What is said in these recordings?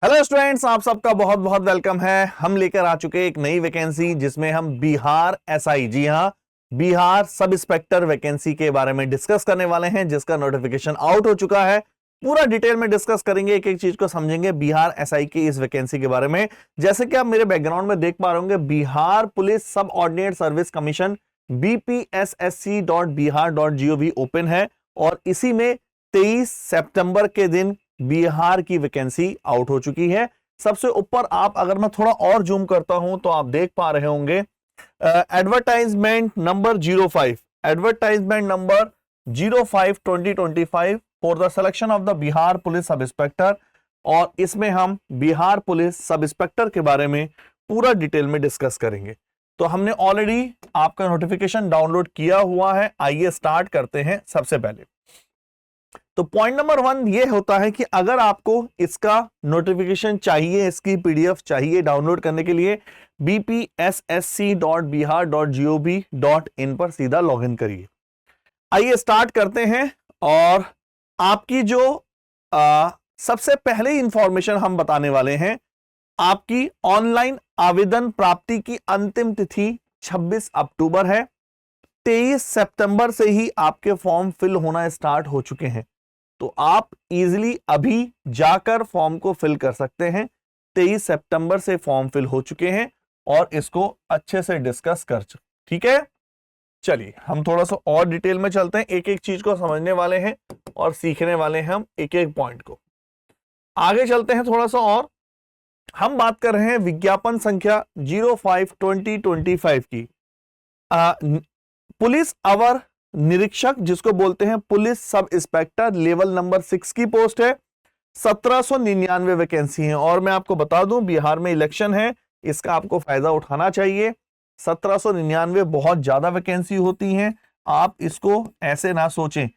Hello students, आप सबका बहुत बहुत वेलकम है। हम लेकर आ चुके एक नई वैकेंसी जिसमें हम बिहार एसआई, जी हां, बिहार सब इंस्पेक्टर वैकेंसी के बारे में डिस्कस करने वाले हैं, जिसका नोटिफिकेशन आउट हो चुका है। पूरा डिटेल में डिस्कस करेंगे, एक एक चीज को समझेंगे बिहार एसआई की इस वैकेंसी के बारे में। जैसे कि आप मेरे बैकग्राउंड में देख पा रहे होंगे, बिहार पुलिस सब ordinate service commission bpssc.bihar.gov open है और इसी में 23 सितंबर के दिन बिहार की वैकेंसी आउट हो चुकी है। सबसे ऊपर आप, अगर मैं थोड़ा और जूम करता हूं तो आप देख पा रहे होंगे advertisement number 05, advertisement number 05 2025 for the selection of the Bihar police sub inspector. और इसमें हम बिहार पुलिस सब इंस्पेक्टर के बारे में पूरा डिटेल में डिस्कस करेंगे। तो हमने ऑलरेडी आपका नोटिफिकेशन डाउनलोड किया हुआ है। आइए स्टार्ट करते हैं। सबसे पहले तो पॉइंट नंबर 1 ये होता है कि अगर आपको इसका नोटिफिकेशन चाहिए, इसकी पीडीएफ चाहिए डाउनलोड करने के लिए, bpssc.bihar.gov.in पर सीधा लॉगिन करिए। आइए स्टार्ट करते हैं। और आपकी जो सबसे पहले इंफॉर्मेशन हम बताने वाले हैं, आपकी ऑनलाइन आवेदन प्राप्ति की अंतिम तिथि 26 अक्टूबर है। 23 सितंबर से ही आपके फॉर्म फिल होना स्टार्ट हो चुके हैं, तो आप इजीली अभी जाकर फॉर्म को फिल कर सकते हैं। 23 सितंबर से फॉर्म फिल हो चुके हैं और इसको अच्छे से डिस्कस कर चुके। ठीक है, चलिए हम थोड़ा सा और डिटेल में चलते हैं, एक एक चीज को समझने वाले हैं और सीखने वाले हैं हम एक एक पॉइंट को। आगे चलते हैं थोड़ा सा और। हम बात कर रहे हैं विज्ञापन संख्या 05/2025 की। पुलिस अवर निरीक्षक, जिसको बोलते हैं police sub inspector, level number 6 की पोस्ट है। 1799 वैकेंसी है। और मैं आपको बता दूं, बिहार में इलेक्शन है, इसका आपको फायदा उठाना चाहिए। 1799 बहुत ज्यादा वैकेंसी होती हैं। आप इसको ऐसे ना सोचें,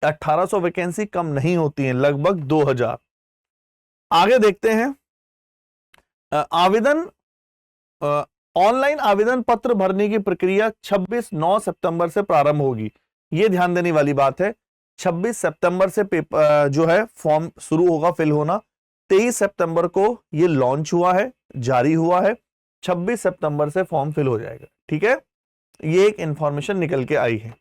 1800 वैकेंसी कम नहीं होती है, लगभग 2000। आगे देखते हैं। आवेदन, ऑनलाइन आवेदन पत्र भरने की प्रक्रिया 26-9 सितंबर से प्रारंभ होगी। यह ध्यान देने वाली बात है। 26 सितंबर से पेपर जो है फॉर्म शुरू होगा फिल होना। 23 सितंबर को यह लॉन्च हुआ है, जारी हुआ है। 26 सितंबर से फॉर्म फिल हो जाएगा। ठीक है, ये एक इंफॉर्मेशन निकल के आई है।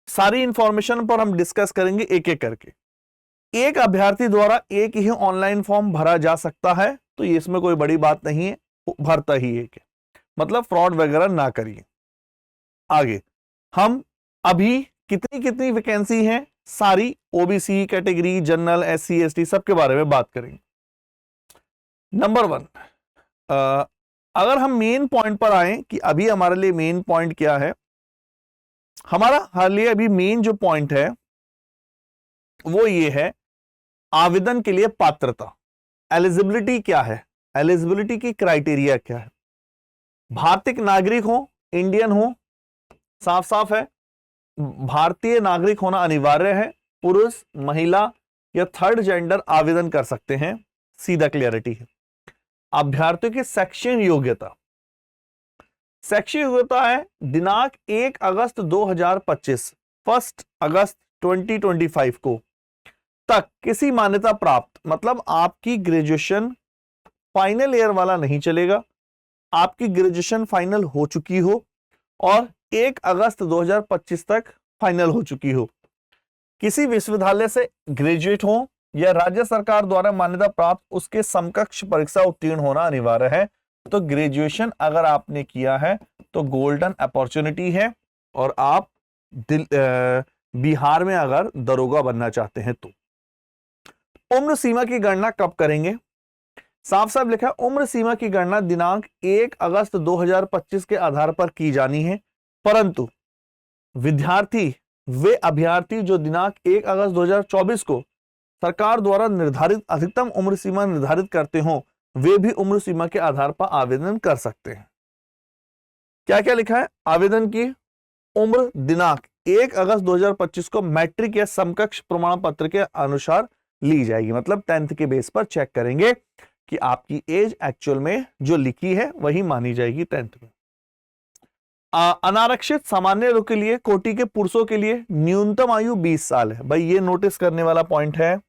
सारी इंफॉर्मेशन पर हम डिस्कस करेंगे एक एक करके। एक अभ्यर्थी द्वारा एक ही ऑनलाइन फॉर्म भरा जा सकता है, तो इसमें कोई बड़ी बात नहीं है, भरता ही एक है, मतलब फ्रॉड वगैरह ना करिए। आगे हम अभी कितनी कितनी वैकेंसी है, सारी OBC category, general, SC ST सबके बारे में बात करेंगे। नंबर 1, अगर हम मेन पॉइंट पर आए कि अभी हमारे लिए मेन पॉइंट क्या है, हमारा लिए अभी मेन जो पॉइंट है वो ये है, आवेदन के लिए पात्रता, एलिजिबिलिटी क्या है, एलिजिबिलिटी की क्राइटेरिया क्या है। भारतीय नागरिक हो, इंडियन हो, साफ साफ है, भारतीय नागरिक होना अनिवार्य है। पुरुष, महिला या थर्ड जेंडर आवेदन कर सकते हैं, सीधा क्लियरिटी है। अभ्यर्थियों की शैक्षणिक योग्यता, शैक्षणिक योग्यता है दिनांक 1 अगस्त 2025, 1 अगस्त 2025 को तक किसी मान्यता प्राप्त, मतलब आपकी ग्रेजुएशन फाइनल ईयर वाला नहीं चलेगा, आपकी ग्रेजुएशन फाइनल हो चुकी हो और 1 अगस्त 2025 तक फाइनल हो चुकी हो, किसी विश्वविद्यालय से ग्रेजुएट हो या राज्य सरकार द्वारा मान्यता प्राप्त उसके समकक्ष परीक्षा उत्तीर्ण होना अनिवार्य है। तो ग्रेजुएशन अगर आपने किया है तो गोल्डन अपॉर्चुनिटी है। और आप बिहार में अगर दरोगा बनना चाहते हैं तो उम्र सीमा की गणना कब करेंगे, साफ साफ लिखा है, उम्र सीमा की गणना दिनांक 1 अगस्त 2025 के आधार पर की जानी है। परंतु विद्यार्थी, वे अभ्यर्थी जो दिनांक 1 अगस्त 2024 को सरकार द्वारा निर्धारित अधिकतम उम्र सीमा निर्धारित करते हो, वे भी उम्र सीमा के आधार पर आवेदन कर सकते हैं। क्या क्या लिखा है, आवेदन की उम्र दिनांक 1 अगस्त 2025 को मैट्रिक या समकक्ष प्रमाण पत्र के अनुसार ली जाएगी, मतलब 10th के बेस पर चेक करेंगे कि आपकी एज एक्चुअल में जो लिखी है वही मानी जाएगी 10th में। अनारक्षित सामान्य लोग के लिए, कोटि के पुरुषों के लिए न्यूनतम आयु 20 साल है। भाई ये नोटिस करने वाला पॉइंट है।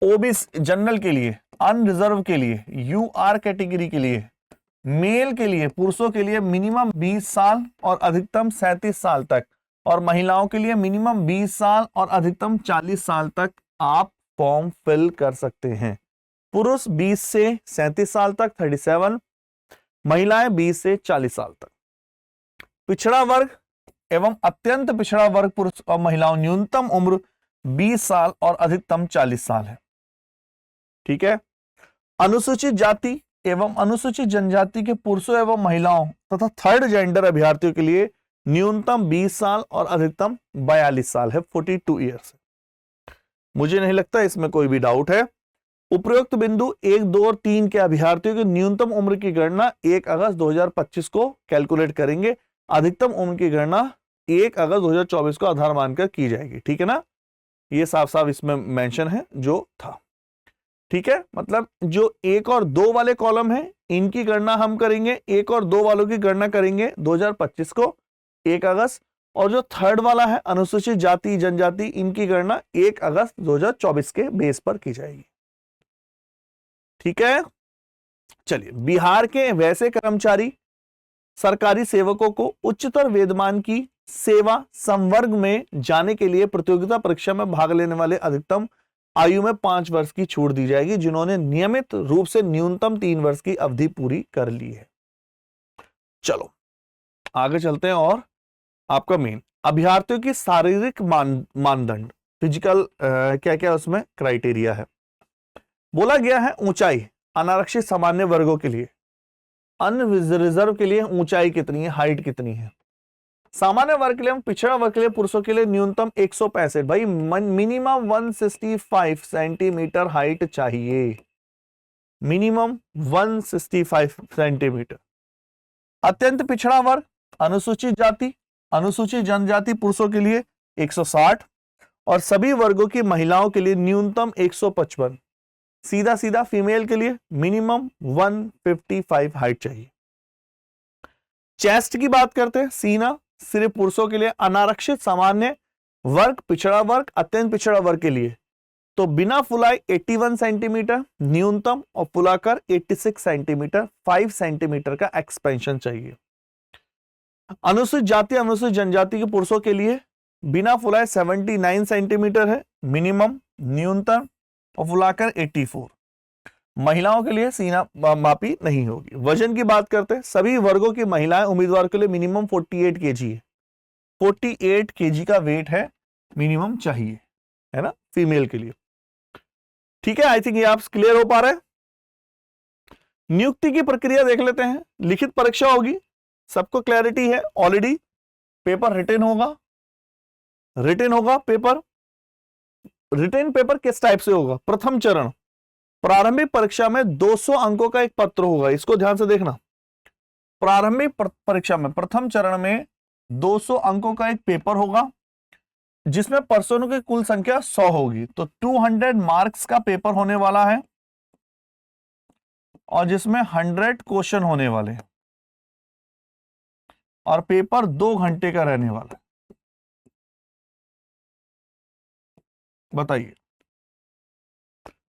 ओबीसी जनरल के लिए अनरिजर्व के लिए, यूआर कैटेगरी के लिए, मेल के लिए, पुरुषों के लिए मिनिमम 20 साल और अधिकतम 37 साल तक, और महिलाओं के लिए मिनिमम 20 साल और अधिकतम 40 साल तक आप फॉर्म फिल कर सकते हैं। पुरुष 20 से 37 साल तक 37, महिलाएं 20 से 40 साल तक। पिछड़ा वर्ग एवं अत्यंत पिछड़ा वर्ग पुरुष और महिलाओं न्यूनतम उम्र 20 साल और अधिकतम 40 साल है। ठीक है। अनुसूचित जाति एवं अनुसूचित जनजाति के पुरुषों एवं महिलाओं तथा थर्ड जेंडर अभ्यर्थियों के लिए न्यूनतम 20 साल और अधिकतम 42 साल है, 42 ईयर्स। मुझे नहीं लगता इसमें कोई भी डाउट है। उपरोक्त बिंदु 1, 2 और 3 के अभ्यर्थियों की न्यूनतम उम्र की गणना 1 अगस्त 2025 को कैलकुलेट करेंगे, अधिकतम उम्र की गणना 1 अगस्त 2024 को आधार मानकर की जाएगी। ठीक है ना, ये साफ साफ इसमें मेंशन है जो था। ठीक है, मतलब जो 1 और 2 वाले कॉलम है इनकी गणना हम करेंगे, 1 और 2 वालों की गणना करेंगे 2025 को 1 अगस्त, और जो थर्ड वाला है अनुसूचित जाति जनजाति इनकी गणना 1 अगस्त 2024 के बेस पर की जाएगी। ठीक है, चलिए। बिहार के वैसे कर्मचारी सरकारी सेवकों को उच्चतर वेतनमान की सेवा संवर्ग में जाने के लिए प्रतियोगिता परीक्षा में भाग लेने वाले अधिकतम आयु में 5 वर्ष की छूट दी जाएगी, जिन्होंने नियमित रूप से न्यूनतम 3 वर्ष की अवधि पूरी कर ली है। चलो आगे चलते हैं। और आपका मेन अभ्यर्थियों की शारीरिक मानदंड, फिजिकल क्या क्या उसमें क्राइटेरिया है। बोला गया है ऊंचाई अनारक्षित सामान्य वर्गों के लिए, अनरिजर्व के लिए ऊंचाई कितनी है, हाइट कितनी है। सामान्य वर्ग के लिए, पिछड़ा वर्ग के लिए, पुरुषों के लिए न्यूनतम 165, भाई मिनिमम 165 सेंटीमीटर हाइट चाहिए, मिनिमम 165 सेंटीमीटर। अत्यंत पिछड़ा वर्ग, अनुसूचित जाति, अनुसूचित जनजाति पुरुषों के लिए 160 और सभी वर्गों की महिलाओं के लिए न्यूनतम 155। सीधा सीधा फीमेल के लिए मिनिमम 155 हाइट चाहिए। चेस्ट की बात करते हैं, सीना सिर्फ पुरुषों के लिए, अनारक्षित सामान्य वर्ग, पिछड़ा वर्ग, अत्यंत पिछड़ा वर्ग के लिए तो बिना फुलाई 81 सेंटीमीटर न्यूनतम और फुलाकर 86 सेंटीमीटर, 5 सेंटीमीटर का एक्सपेंशन चाहिए। अनुसूचित जाति अनुसूचित जनजाति के पुरुषों के लिए बिना फुलाए 79 सेंटीमीटर है मिनिमम, न्यूनतम और फुलाकर 84। महिलाओं के लिए सीना मापी नहीं होगी। वजन की बात करते हैं, सभी वर्गों की महिलाएं उम्मीदवार के लिए मिनिमम 48 केजी है, 48 केजी का वेट है मिनिमम चाहिए, है ना, फीमेल के लिए। ठीक है, आई थिंक ये आप क्लियर हो पा रहे हैं। नियुक्ति की प्रक्रिया देख लेते हैं। लिखित परीक्षा होगी, सबको क्लैरिटी है ऑलरेडी। पेपर रिटन होगा पेपर। रिटन पेपर किस टाइप से होगा? प्रथम चरण प्रारंभिक परीक्षा में 200 अंकों का एक पत्र होगा, इसको ध्यान से देखना। प्रारंभिक परीक्षा में प्रथम चरण में 200 अंकों का एक पेपर होगा जिसमें पर्सनों की कुल संख्या 100 होगी, तो 200 मार्क्स का पेपर होने वाला है और जिसमें 100 क्वेश्चन होने वाले हैं और पेपर 2 घंटे का रहने वाला है। बताइए,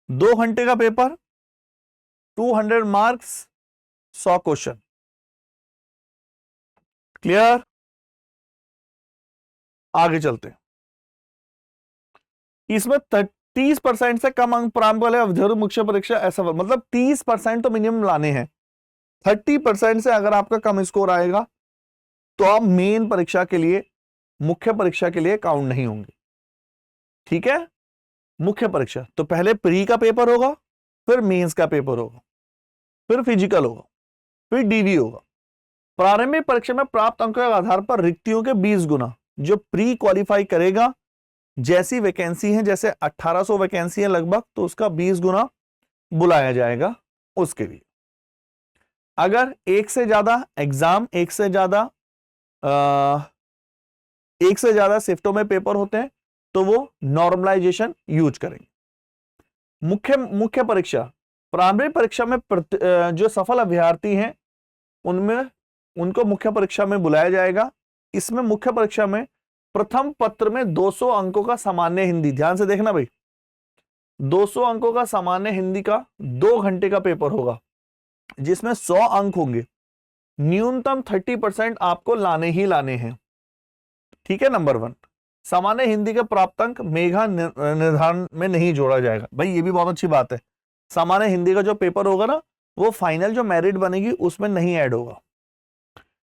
2 घंटे का पेपर, 200 मार्क्स, 100 क्वेश्चन। क्लियर? आगे चलते हैं। इसमें 30% से कम अंक प्राप्त वाले अवधि मुख्य परीक्षा ऐसा, मतलब 30% तो मिनिमम लाने हैं। 30% से अगर आपका कम स्कोर आएगा तो आप मेन परीक्षा के लिए, मुख्य परीक्षा के लिए काउंट नहीं होंगे। ठीक है, मुख्य परीक्षा तो पहले प्री का पेपर होगा, फिर मेंस का पेपर होगा, फिर फिजिकल होगा, फिर डीवी होगा। प्रारंभिक परीक्षा में प्राप्त अंकों के आधार पर रिक्तियों के 20 गुना जो प्री क्वालिफाई करेगा, जैसी वैकेंसी है, जैसे 1800 वैकेंसी है लगभग, तो उसका 20 गुना बुलाया जाएगा उसके लिए। अगर एक से ज्यादा एग्जाम, एक से ज्यादा शिफ्टों में पेपर होते हैं तो वो नॉर्मलाइजेशन यूज करेंगे। मुख्य परीक्षा, प्रारंभिक परीक्षा में जो सफल अभ्यर्थी हैं उनको मुख्य परीक्षा में बुलाया जाएगा। इसमें मुख्य परीक्षा में प्रथम पत्र में 200 अंकों का सामान्य हिंदी, ध्यान से देखना भाई, 200 अंकों का सामान्य हिंदी का 2 घंटे का पेपर होगा, जिसमें 100 अंक होंगे। न्यूनतम 30% आपको लाने ही लाने हैं। ठीक है, नंबर 1। सामान्य हिंदी का प्राप्तांक मेधा निर्धारण में नहीं जोड़ा जाएगा। भाई ये भी बहुत अच्छी बात है, सामान्य हिंदी का जो पेपर होगा ना, वो फाइनल जो मेरिट बनेगी उसमें नहीं ऐड होगा।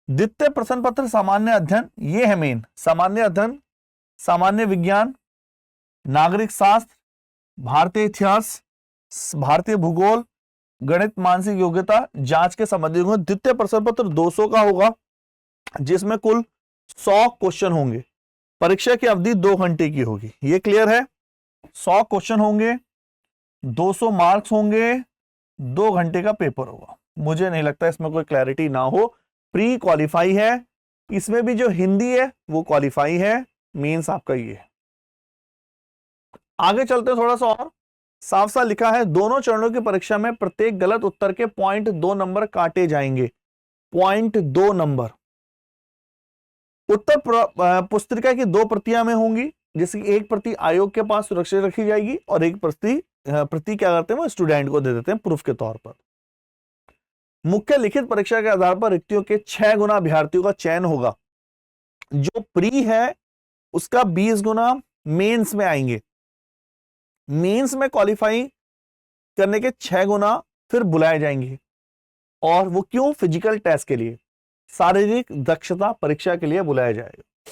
द्वितीय प्रश्न पत्र सामान्य अध्ययन, ये है मेन। सामान्य अध्ययन, सामान्य विज्ञान, नागरिक शास्त्र, भारतीय इतिहास, भारतीय भूगोल, गणित, मानसिक योग्यता, जांच के संबंधित होंगे। द्वितीय प्रश्न पत्र 200 का होगा, जिसमें कुल 100 क्वेश्चन होंगे। परीक्षा की अवधि 2 घंटे की होगी। ये क्लियर है? 100 क्वेश्चन होंगे, 200 मार्क्स होंगे, 2 घंटे का पेपर होगा। मुझे नहीं लगता इसमें कोई क्लैरिटी ना हो। प्री क्वालिफाई है, इसमें भी जो हिंदी है वो क्वालिफाई है, मींस आपका ये है। आगे चलते हैं थोड़ा सा और। साफ साफ लिखा है, दोनों चरणों की परीक्षा में प्रत्येक गलत उत्तर के 0.2 नंबर काटे जाएंगे। 0.2 नंबर। उत्तर पुस्तिका की 2 प्रतियां में होंगी, जिसकी एक प्रति आयोग के पास सुरक्षित रखी जाएगी और एक प्रति क्या करते हैं वो स्टूडेंट को दे देते हैं प्रूफ के तौर पर। मुख्य लिखित परीक्षा के आधार पर रिक्तियों के 6 गुना अभ्यर्थियों का चयन होगा। जो प्री है उसका 20 गुना मेंस में आएंगे। मेंस में क्वालिफाई करने के 6 गुना फिर बुलाए जाएंगे। और वो क्यों? फिजिकल टेस्ट के लिए, शारीरिक दक्षता परीक्षा के लिए बुलाया जाएगा।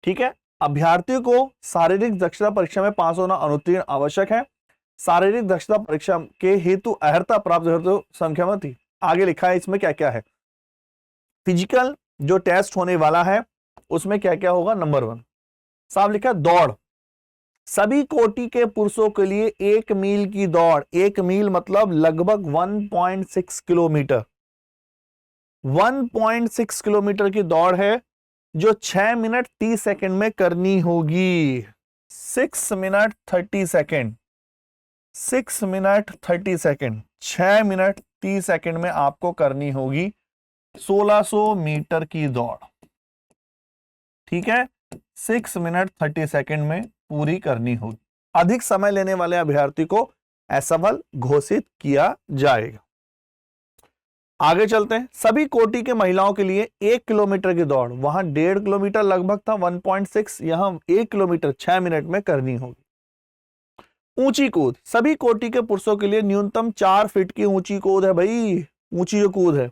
ठीक है, अभ्यर्थियों को शारीरिक दक्षता परीक्षा में पास होना अनुत्तीर्ण आवश्यक है। शारीरिक दक्षता परीक्षा के हेतु अर्हता प्राप्त हेतु संख्या में थी। आगे लिखा है इसमें क्या क्या है। फिजिकल जो टेस्ट होने वाला है उसमें क्या क्या होगा। नंबर 1 साफ लिखा है, दौड़। सभी कोटि के पुरुषों के लिए 1 मील की दौड़। 1 मील मतलब लगभग 1.6 किलोमीटर। 1.6 किलोमीटर की दौड़ है, जो 6 मिनट 30 सेकंड में करनी होगी। 6 minute 30 second. 6 minute 30 second, 6 minute 30 second में आपको करनी होगी 1600 मीटर की दौड़। ठीक है, 6 मिनट 30 सेकंड में पूरी करनी होगी। अधिक समय लेने वाले अभ्यर्थी को असफल घोषित किया जाएगा। आगे चलते हैं। सभी कोटि के महिलाओं के लिए 1 किलोमीटर की दौड़, वहां 1.5 किलोमीटर लगभग था, 1.6, यहां 1 किलोमीटर 6 मिनट में करनी होगी। ऊंची कूद, सभी कोटि के पुरुषों के लिए न्यूनतम 4 फीट की ऊंची कूद है। भाई ऊंची जो कूद है,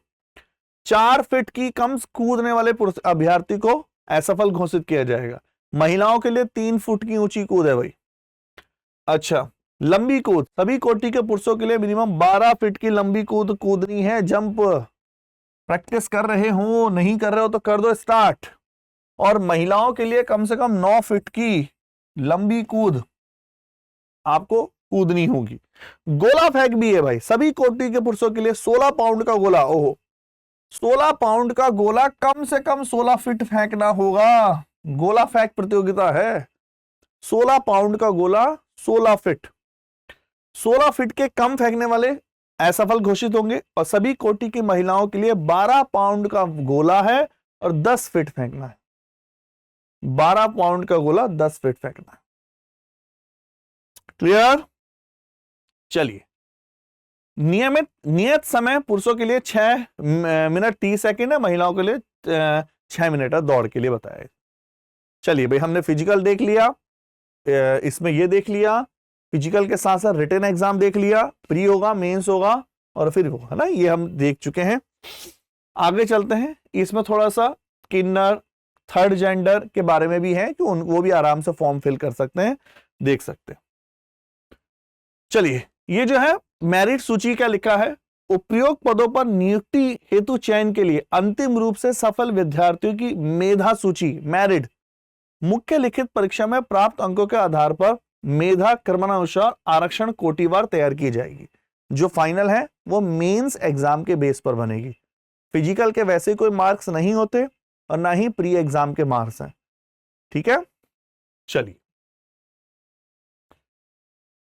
4 फीट की कम कूदने वाले अभ्यर्थी को असफल घोषित किया जाएगा। महिलाओं के लिए 3 फुट की ऊंची कूद है भाई। अच्छा, लंबी कूद, सभी कोटि के पुरुषों के लिए मिनिमम 12 फीट की लंबी कूद कूदनी है। जंप प्रैक्टिस कर रहे हो, नहीं कर रहे हो तो कर दो स्टार्ट। और महिलाओं के लिए कम से कम 9 फीट की लंबी कूद आपको कूदनी होगी। गोला फेंक भी है भाई, सभी कोटि के पुरुषों के लिए 16 पाउंड का गोला। ओहो, 16 पाउंड का गोला कम से कम 16 फीट फेंकना होगा। गोला फेंक प्रतियोगिता है। 16 पाउंड का गोला 16 फीट। 16 फीट के कम फेंकने वाले असफल घोषित होंगे। और सभी कोटि की महिलाओं के लिए 12 पाउंड का गोला है और 10 फीट फेंकना है। 12 पाउंड का गोला 10 फीट फेंकना है। क्लियर? चलिए, नियत समय पुरुषों के लिए 6 मिनट 30 सेकंड है, महिलाओं के लिए 6 मिनट है दौड़ के लिए बताया। चलिए भाई, हमने फिजिकल देख लिया, इसमें ये देख लिया, फिजिकल के साथ साथ रिटन एग्जाम देख लिया, प्री होगा, मेंस होगा और फिर होगा ना, ये हम देख चुके हैं। आगे चलते हैं, इसमें थोड़ा सा किन्नर, थर्ड जेंडर के बारे में भी है कि वो भी आराम से फॉर्म फिल कर सकते हैं, देख सकते हैं। चलिए, ये जो है मेरिट सूची क्या लिखा है। उपयुक्त पदों पर नियुक्ति हेतु चयन के लिए अंतिम रूप से सफल विद्यार्थियों की मेधा सूची, मेरिट, मुख्य लिखित परीक्षा में प्राप्त अंकों के आधार पर मेधा क्रमानुसार आरक्षण कोटिवार तैयार की जाएगी। जो फाइनल है वो मेंस एग्जाम के बेस पर बनेगी। फिजिकल के वैसे कोई मार्क्स नहीं होते और ना ही प्री एग्जाम के मार्क्स हैं। ठीक है, चलिए,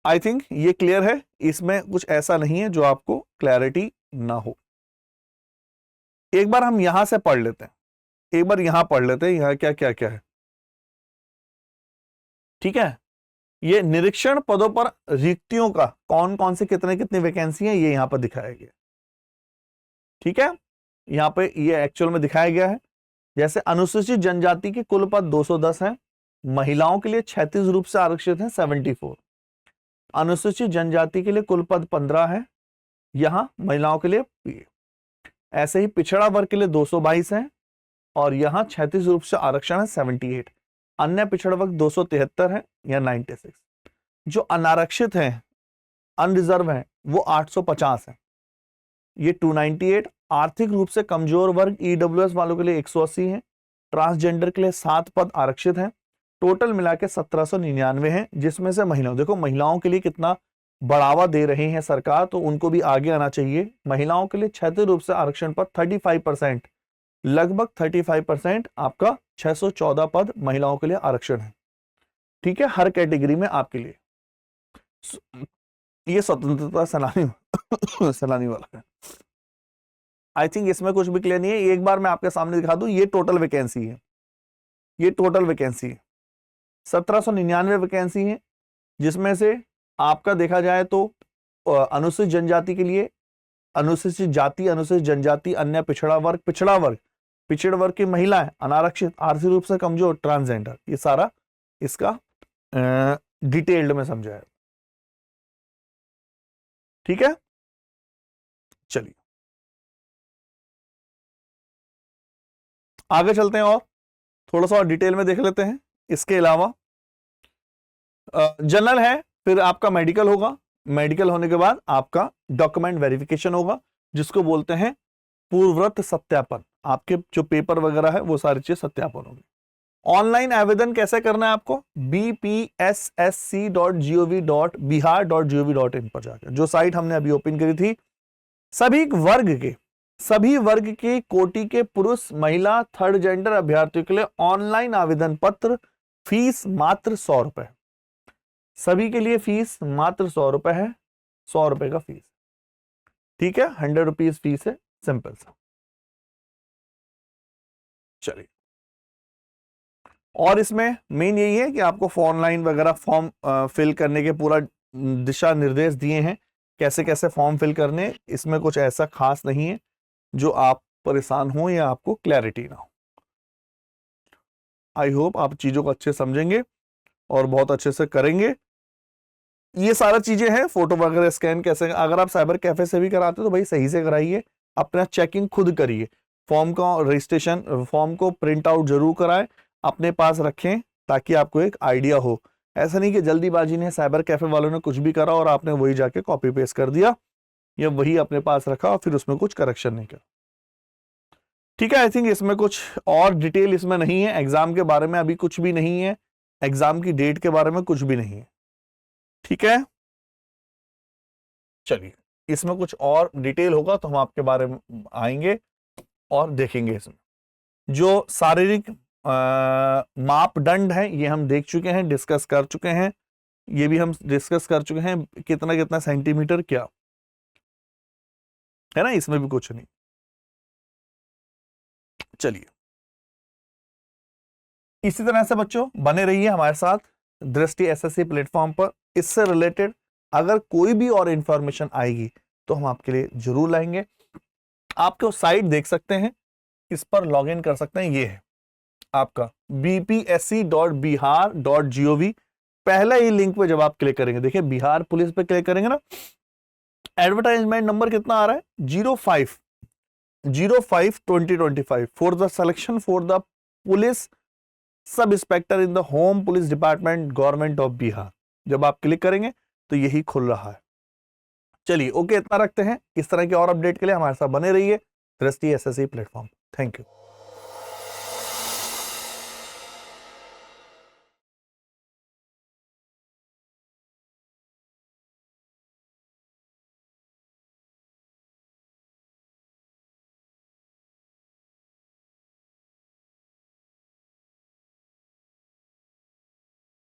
आई थिंक ये क्लियर है, इसमें कुछ ऐसा नहीं है जो आपको क्लैरिटी ना हो। एक बार हम यहां से पढ़ लेते हैं, एक बार यहां पढ़ लेते हैं, यहां क्या क्या क्या है। ठीक है, ये निरीक्षण पदों पर रिक्तियों का कौन कौन से कितने कितनी वैकेंसी है ये यहां पर दिखाया गया। ठीक है, यहां पे ये एक्चुअल में दिखाया गया है। जैसे अनुसूचित जनजाति के कुल पद 210 हैं, महिलाओं के लिए 36 रूप से आरक्षित हैं 74। अनुसूचित जनजाति के लिए कुल पद 15 है, यहां महिलाओं के लिए। ऐसे ही पिछड़ा वर्ग के लिए 222 है और यहां 36 रूप से आरक्षण है 78। अन्य पिछड़ा वर्ग 273 है या 96। जो अनारक्षित हैं, अनरिजर्व हैं, वो 850 है, ये 298। आर्थिक रूप से कमजोर वर्ग ईडब्ल्यूएस वालों के लिए 180 है। ट्रांसजेंडर के लिए 7 पद आरक्षित हैं। टोटल मिला के 1799 हैं, जिसमें से महिलाओं, देखो महिलाओं के लिए कितना बढ़ावा दे रहे हैं सरकार, तो उनको भी आगे आना चाहिए। महिलाओं के लिए क्षैतिज रूप से आरक्षण पर 35%, लगभग 35% आपका 614 पद महिलाओं के लिए आरक्षण है। ठीक है, हर कैटेगरी में आपके लिए। ये स्वतंत्रता सैलानी वाला है। आई थिंक इसमें कुछ भी क्लियर नहीं है। एक बार मैं आपके सामने दिखा दूं, ये टोटल वैकेंसी है, ये टोटल वैकेंसी है 1799 वैकेंसी है, जिसमें से आपका देखा जाए तो अनुसूचित जनजाति के लिए, अनुसूचित जाति, अनुसूचित जनजाति, अन्य पिछड़ा वर्ग, पिछड़ वर्ग की महिला है, अनारक्षित, आर्थिक रूप से कमजोर, ट्रांसजेंडर, ये सारा इसका डिटेल्ड में समझा है। ठीक है, चलिए आगे चलते हैं और थोड़ा सा और डिटेल में देख लेते हैं। इसके अलावा जनरल है, फिर आपका मेडिकल होगा, मेडिकल होने के बाद आपका डॉक्यूमेंट वेरिफिकेशन होगा, जिसको बोलते हैं पूर्वव्रत सत्यापन। आपके जो पेपर वगैरह है वो सारी चीज सत्यापन होगी। ऑनलाइन आवेदन कैसे करना है आपको? bpssc.gov.bihar.gov.in पर जाकर, जो साइट हमने अभी ओपन करी थी, सभी वर्ग के कोटि के पुरुष, महिला, थर्ड जेंडर अभ्यर्थियों के लिए ऑनलाइन आवेदन पत्र, फीस मात्र 100 रुपए। सभी के लिए फीस मात्र 100 रुपए है, 100 रुपए का फीस। ठीक है, 100 रुपीज फीस है, सिंपल सा। चलिए, और इसमें मेन यही है कि आपको ऑनलाइन वगैरह फॉर्म फिल करने के पूरा दिशा निर्देश दिए हैं, कैसे कैसे फॉर्म फिल करने। इसमें कुछ ऐसा खास नहीं है जो आप परेशान हो या आपको क्लैरिटी ना हो। आई होप आप चीजों को अच्छे समझेंगे और बहुत अच्छे से करेंगे। ये सारा चीजें हैं, फोटो वगैरह स्कैन कैसे, अगर आप साइबर कैफे से भी कराते हो तो भाई सही से कराइए, अपना चेकिंग खुद करिए। फॉर्म का रजिस्ट्रेशन फॉर्म को प्रिंट आउट जरूर कराएं, अपने पास रखें ताकि आपको एक आइडिया हो। ऐसा नहीं कि जल्दीबाजी ने साइबर कैफे वालों ने कुछ भी करा और आपने वही जाके कॉपी पेस्ट कर दिया या वही अपने पास रखा और फिर उसमें कुछ करेक्शन नहीं किया। ठीक है, आई थिंक इसमें कुछ और डिटेल इसमें नहीं है। एग्जाम के बारे में अभी कुछ भी नहीं है, एग्जाम की डेट के बारे में कुछ भी नहीं है। ठीक है, चलिए इसमें कुछ और डिटेल होगा तो हम आपके बारे में आएंगे और देखेंगे। इसमें जो शारीरिक मापदंड है ये हम देख चुके हैं, डिस्कस कर चुके हैं, ये भी हम डिस्कस कर चुके हैं, कितना कितना सेंटीमीटर क्या है ना, इसमें भी कुछ नहीं। चलिए, इसी तरह से बच्चों बने रहिए हमारे साथ दृष्टि एसएससी प्लेटफॉर्म पर। इससे रिलेटेड अगर कोई भी और इंफॉर्मेशन आएगी तो हम आपके लिए जरूर लाएंगे। आपको साइट देख सकते हैं, इस पर लॉगिन कर सकते हैं, ये है आपका bpsc.bihar.gov। पहला ही लिंक पे जब आप क्लिक करेंगे, देखिए बिहार पुलिस पे क्लिक करेंगे ना, एडवर्टाइजमेंट नंबर कितना आ रहा है 05/2025 for the selection for the police sub inspector in the home police department government of Bihar. जब आप क्लिक करेंगे तो यही खुल रहा है। चलिए ओके, इतना रखते हैं। इस तरह के और अपडेट के लिए हमारे साथ बने रहिए दृष्टि एसएससी प्लेटफॉर्म। Thank you.